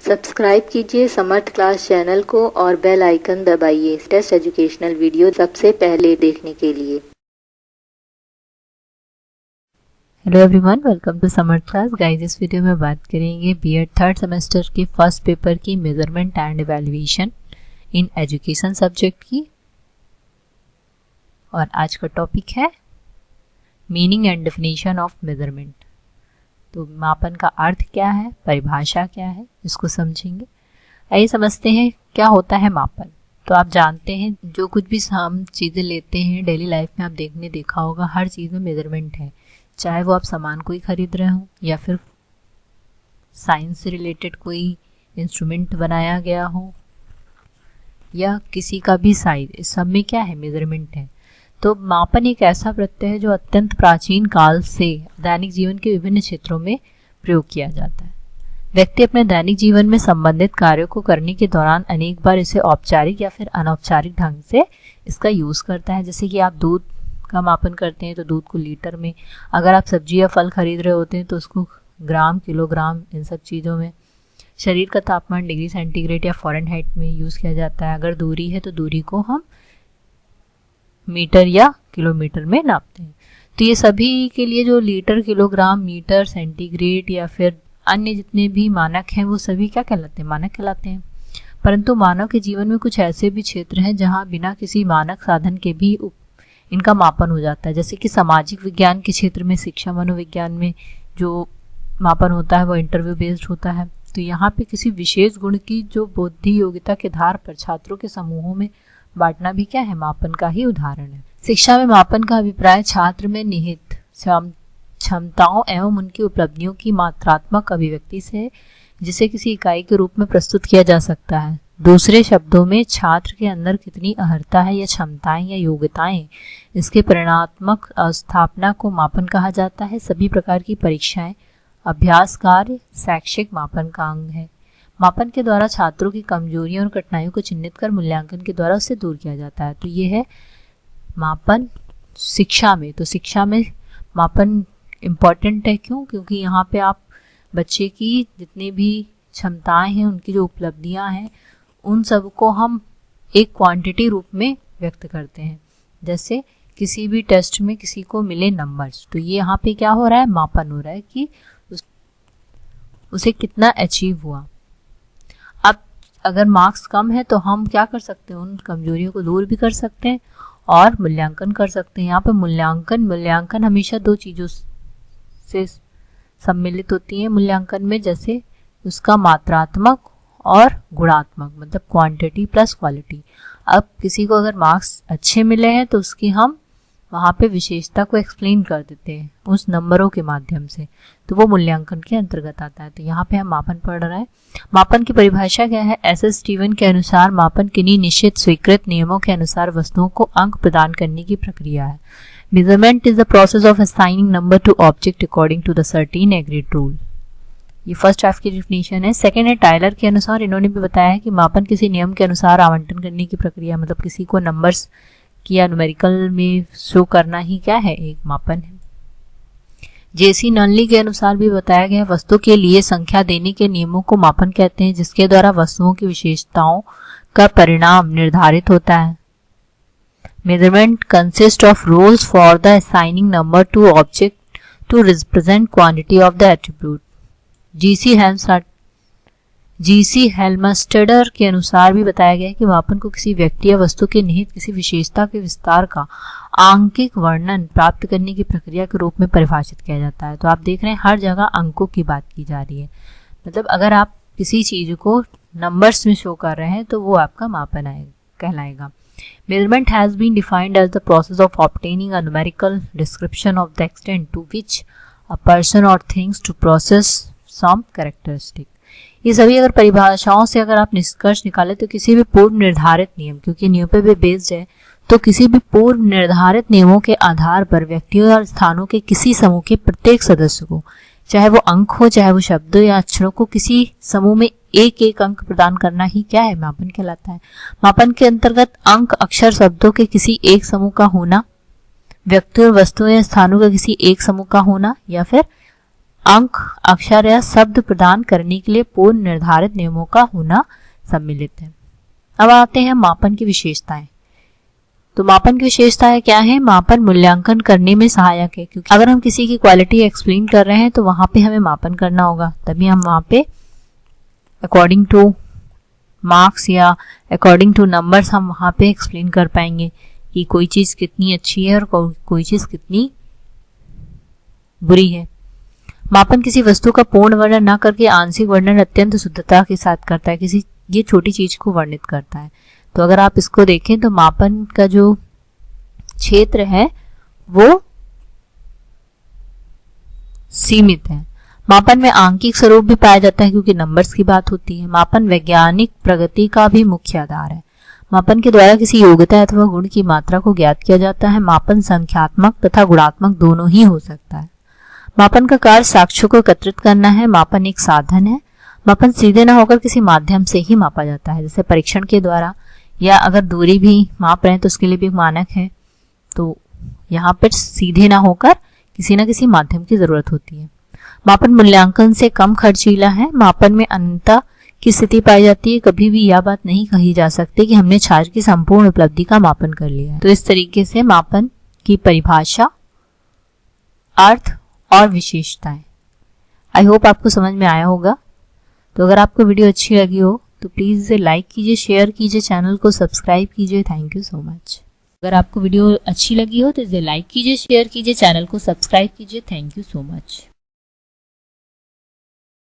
Subscribe कीजिए समर्थ class channel को और बेल आइकन दबाइए लेटेस्ट एजुकेशनल वीडियो सबसे पहले देखने के लिए। Hello everyone, welcome to Samarth class. Guys, इस वीडियो में बात करेंगे बीएड थर्ड सेमेस्टर के फर्स्ट पेपर की measurement and evaluation in education subject की। और आज का टॉपिक है meaning and definition of measurement. तो मापन का अर्थ क्या है, परिभाषा क्या है, इसको समझेंगे। आइए समझते हैं क्या होता है मापन। तो आप जानते हैं जो कुछ भी हम चीज़ें लेते हैं डेली लाइफ में, आप देखा होगा हर चीज़ में मेजरमेंट है। चाहे वो आप सामान कोई खरीद रहे हो या फिर साइंस से रिलेटेड कोई इंस्ट्रूमेंट बनाया गया हो या किसी का भी साइज, इस सब में क्या है, मेजरमेंट है। तो मापन एक ऐसा प्रत्यय है जो अत्यंत प्राचीन काल से दैनिक जीवन के विभिन्न क्षेत्रों में प्रयोग किया जाता है। व्यक्ति अपने दैनिक जीवन में संबंधित कार्यों को करने के दौरान अनेक बार इसे औपचारिक या फिर अनौपचारिक ढंग से इसका यूज करता है। जैसे कि आप दूध का मापन करते हैं तो दूध को लीटर में, अगर आप सब्जी या फल खरीद रहे होते हैं तो उसको ग्राम, किलोग्राम, इन सब चीज़ों में। शरीर का तापमान डिग्री सेंटीग्रेड या फ़ारेनहाइट में यूज़ किया जाता है। अगर दूरी है तो दूरी को हम मीटर या किलोमीटर में नापते हैं। तो ये सभी के लिए जो लीटर, किलोग्राम, मीटर, सेंटीग्रेड या फिर अन्य जितने भी मानक हैं वो सभी क्या कहलाते हैं, मानक कहलाते हैं। परंतु मानव के जीवन में कुछ ऐसे भी क्षेत्र हैं जहाँ बिना किसी मानक साधन के भी इनका मापन हो जाता है। जैसे कि सामाजिक विज्ञान के क्षेत्र में, शिक्षा मनोविज्ञान में जो मापन होता है वो इंटरव्यू बेस्ड होता है। तो यहाँ पे किसी विशेष गुण की जो बुद्धि योग्यता के आधार पर छात्रों के समूहों में बांटना भी क्या है, मापन का ही उदाहरण है। शिक्षा में मापन का अभिप्राय छात्र में निहित क्षमताओं एवं उनकी उपलब्धियों की मात्रात्मक अभिव्यक्ति से, जिसे किसी इकाई के रूप में प्रस्तुत किया जा सकता है। दूसरे शब्दों में छात्र के अंदर कितनी अहर्ता है या क्षमताएं या योग्यताएं, इसके परिणात्मक स्थापना को मापन कहा जाता है। सभी प्रकार की परीक्षाएं, अभ्यास कार्य शैक्षिक मापन का अंग है। मापन के द्वारा छात्रों की कमजोरियों और कठिनाइयों को चिन्हित कर मूल्यांकन के द्वारा उससे दूर किया जाता है। तो ये है मापन शिक्षा में। तो शिक्षा में मापन इम्पॉर्टेंट है, क्यों? क्योंकि यहाँ पे आप बच्चे की जितनी भी क्षमताएं हैं, उनकी जो उपलब्धियां हैं, उन सब को हम एक क्वांटिटी रूप में व्यक्त करते हैं। जैसे किसी भी टेस्ट में किसी को मिले नंबर्स, तो ये यहाँ पे क्या हो रहा है, मापन हो रहा है कि उसे कितना अचीव हुआ। अब अगर मार्क्स कम है तो हम क्या कर सकते हैं, उन कमजोरियों को दूर भी कर सकते हैं और मूल्यांकन कर सकते हैं। यहाँ पे मूल्यांकन हमेशा दो चीज़ों से सम्मिलित होती है मूल्यांकन में, जैसे उसका मात्रात्मक और गुणात्मक, मतलब क्वांटिटी प्लस क्वालिटी। अब किसी को अगर मार्क्स अच्छे मिले हैं तो उसकी हम वहाँ पे विशेषता को एक्सप्लेन कर देते हैं उस नंबरों के माध्यम से, तो वो मूल्यांकन के अंतर्गत आता है। तो यहाँ पे हम मापन पढ़ रहे हैं। मापन की परिभाषा क्या है? एस स्टीवन के अनुसार मापन किन्हीं निश्चित स्वीकृत नियमों के अनुसार वस्तुओं को अंक प्रदान करने की प्रक्रिया है। Measurement is the process of assigning number to object according to the certain agreed rule. ये फर्स्ट हाफ की डेफिनेशन है। सेकेंड है टाइलर के अनुसार, इन्होंने भी बताया है कि मापन किसी नियम के अनुसार आवंटन करने की प्रक्रिया, मतलब किसी को नंबर्स या न्यूमेरिकल में शो करना ही क्या है, एक मापन है। जेसी नॉनली के अनुसार भी बताया गया है, वस्तु के लिए संख्या देने के नियमों को मापन कहते हैं, जिसके द्वारा वस्तुओं की विशेषताओं का परिणाम निर्धारित होता है। Measurement consist of rules for the assigning number to object to represent quantity of the attribute. GC Helmstadter के अनुसार भी बताया गया है कि मापन को किसी व्यक्ति या वस्तु के निहित किसी विशेषता के विस्तार का आंकिक वर्णन प्राप्त करने की प्रक्रिया के रूप में परिभाषित किया जाता है। तो आप देख रहे हैं हर जगह अंकों की बात की जा रही है। मतलब अगर आप किसी चीज को नंबर्स में शो कर रहे हैं तो वो आपका मापन कहलाएगा। Measurement has been defined as the process of obtaining a numerical description of the extent to which a person और things to process some characteristic. ये सभी अगर परिभाषाओं से अगर आप निष्कर्ष निकाले तो किसी भी पूर्व निर्धारित नियम, क्योंकि नियम पे भी बेस्ड है, तो किसी भी पूर्व निर्धारित नियमों के आधार पर व्यक्तियों और स्थानों के किसी समूह के प्रत्येक सदस्य को, चाहे वो अंक हो चाहे वो शब्द या अक्षरों को, किसी समूह में एक एक अंक प्रदान करना ही क्या है, मापन कहलाता है। मापन के अंतर्गत अंक, अक्षर, शब्दों के किसी एक समूह का होना, व्यक्तियों, वस्तुओं या स्थानों का किसी एक समूह का होना, या फिर अंक, अक्षर या शब्द प्रदान करने के लिए पूर्व निर्धारित नियमों का होना सम्मिलित है। अब आते हैं मापन की विशेषताएं। तो मापन की विशेषताएं क्या है? मापन मूल्यांकन करने में सहायक है, क्योंकि अगर हम किसी की क्वालिटी एक्सप्लेन कर रहे हैं तो वहां पे हमें मापन करना होगा, तभी हम वहां पे अकॉर्डिंग टू मार्क्स या अकॉर्डिंग टू नंबर्स हम वहां पे एक्सप्लेन कर पाएंगे कि कोई चीज कितनी अच्छी है और कोई चीज कितनी बुरी है। मापन किसी वस्तु का पूर्ण वर्णन न करके आंशिक वर्णन अत्यंत शुद्धता के साथ करता है, किसी ये छोटी चीज को वर्णित करता है। तो अगर आप इसको देखें तो मापन का जो क्षेत्र है वो सीमित है। मापन में आंकिक स्वरूप भी पाया जाता है क्योंकि नंबर्स की बात होती है। मापन वैज्ञानिक प्रगति का भी मुख्य आधार है। मापन के द्वारा किसी योग्यता अथवा गुण की मात्रा को ज्ञात किया जाता है। मापन संख्यात्मक तथा गुणात्मक दोनों ही हो सकता है। मापन का कार्य साक्ष्यों को एकत्रित करना है। मापन एक साधन है। मापन सीधे न होकर किसी माध्यम से ही मापा जाता है, जैसे परीक्षण के द्वारा, या अगर दूरी भी माप रहे हैं तो उसके लिए भी एक मानक है। तो यहाँ पर सीधे ना होकर किसी न किसी माध्यम की जरूरत होती है। मापन मूल्यांकन से कम खर्चीला है। मापन में अनंतता की स्थिति पाई जाती है। कभी भी यह बात नहीं कही जा सकती कि हमने छात्र की संपूर्ण उपलब्धि का मापन कर लिया है। तो इस तरीके से मापन की परिभाषा, अर्थ और विशेषताएं, आई होप आपको समझ में आया होगा। तो अगर आपको वीडियो अच्छी लगी हो तो प्लीज इसे लाइक कीजिए, शेयर कीजिए, चैनल को सब्सक्राइब कीजिए। Thank you so much. अगर आपको वीडियो अच्छी लगी हो तो इसे लाइक कीजिए, शेयर कीजिए, चैनल को सब्सक्राइब कीजिए। Thank you so much.